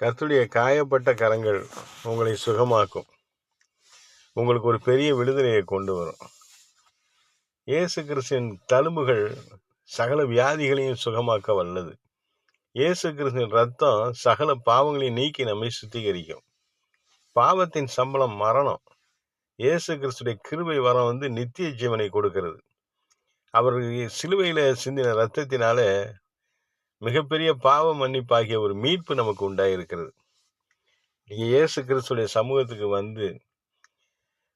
கர்த்தருடைய காயப்பட்ட கரங்கள் உங்களை சுகமாக்கும். உங்களுக்கு ஒரு பெரிய விடுதலையை கொண்டு வரும். இயேசு கிறிஸ்துவின் தழும்புகள் சகல வியாதிகளையும் சுகமாக்க வல்லது. இயேசு கிறிஸ்துவின் ரத்தம் சகல பாவங்களையும் நீக்கி நம்மை சுத்திகரிக்கும். பாவத்தின் சம்பளம் மரணம். இயேசு கிறிஸ்துடைய கிருபை வரம் நித்திய ஜீவனை கொடுக்கிறது. அவர் சிலுவையில சிந்தின ரத்தத்தினால மிகப்பெரிய பாவ மன்னிப்பாகிய ஒரு மீட்பு நமக்கு உண்டாயிருக்கிறது. நீங்க இயேசு கிறிஸ்துடைய சமூகத்துக்கு வந்து,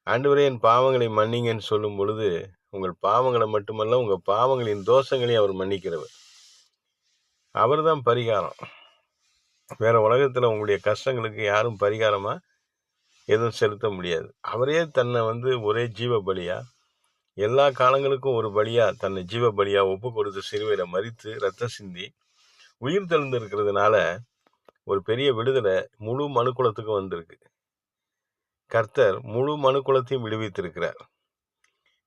ஆண்டவரே என் பாவங்களை மன்னிங்கன்னு சொல்லும் பொழுது, உங்கள் பாவங்களை மட்டுமல்ல, உங்க பாவங்களின் தோஷங்களையும் அவர் மன்னிக்கிறவர். அவர் தான் பரிகாரம். வேற உலகத்துல உங்களுடைய கஷ்டங்களுக்கு யாரும் பரிகாரமா எதுவும் செலுத்த முடியாது. அவரே தன்னை ஒரே ஜீவ பலியா, எல்லா காலங்களுக்கும் ஒரு பலியா, தன்னை ஜீவ பலியா ஒப்பு கொடுத்து சிலுவையில மரித்து ரத்தம் சிந்தி உயிர் தெழுந்து இருக்கிறதுனால ஒரு பெரிய விடுதலை முழு மனுக்குலத்துக்கும் வந்திருக்கு. கர்த்தர் முழு மனுக்குலத்தையும் விடுவித்திருக்கிறார்.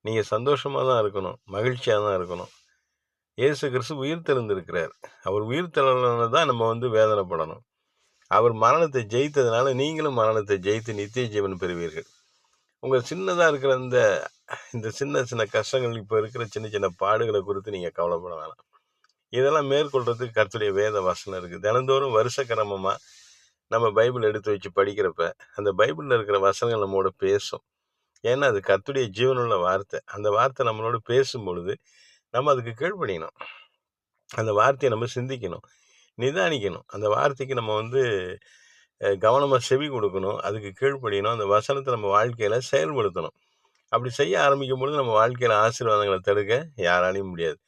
நீங்க சந்தோஷமா தான் இருக்கணும், மகிழ்ச்சியா தான் இருக்கணும். இயேசு கிறிஸ்து உயிர் தெழுந்திருக்கிறார். அவர் உயிர் தெழுந்ததுனால தான் நம்ம வேதனைப்படணும். அவர் மரணத்தை ஜெயித்ததுனால நீங்களும் மரணத்தை ஜெயித்து நித்திய ஜீவன் பெறுவீர்கள். உங்க சின்னதா இருக்கிற இந்த சின்ன சின்ன கஷ்டங்கள், இப்ப இருக்கிற சின்ன சின்ன பாடுகளை குறித்து நீங்க கவலைப்பட வேணாம். இதெல்லாம் மேற்கொள்றதுக்கு கர்த்தருடைய வேத வசனம் இருக்கு. தினந்தோறும் வருஷ கிரமமா நம்ம பைபிள் எடுத்து வச்சு படிக்கிறப்ப அந்த பைபிள்ல இருக்கிற வசனங்கள் நம்மோட பேசும். ஏன்னா அது கர்த்தருடைய ஜீவனுள்ள வார்த்தை. அந்த வார்த்தை நம்மளோட பேசும் பொழுது நம்ம அதுக்கு கீழ்ப்படியணும். அந்த வார்த்தையை நம்ம சிந்திக்கணும், நிதானிக்கணும். அந்த வார்த்தைக்கு நம்ம கவனமா செவி கொடுக்கணும், அதுக்கு கீழ்ப்படியணும். அந்த வசனத்தை நம்ம வாழ்க்கையில செயல்படுத்தணும். அப்படி செய்ய ஆரம்பிக்கும் பொழுது நம்ம வாழ்க்கையில ஆசீர்வாதங்களை தடுக்க யாராலையும் முடியாது.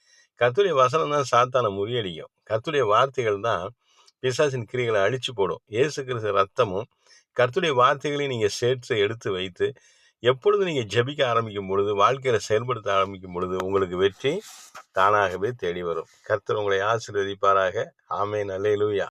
கர்த்தருடைய வசனம் தான் சாத்தானை முறியடிக்கும். கர்த்தருடைய வார்த்தைகள் தான் பிசாசின் கிரியைகளை அழிச்சு போடும். இயேசு கிறிஸ்து ரத்தமும் கர்த்தருடைய வார்த்தைகளையும் நீங்க சேர்த்து எடுத்து வைத்து எப்பொழுது நீங்க ஜெபிக்க ஆரம்பிக்கும் பொழுது, வாழ்க்கையில செயல்படுத்த ஆரம்பிக்கும் பொழுது உங்களுக்கு வெற்றி தானாகவே தேடி வரும். கர்த்தர் உங்களை ஆசீர்வதிப்பாராக. ஆமென். அல்லேலூயா.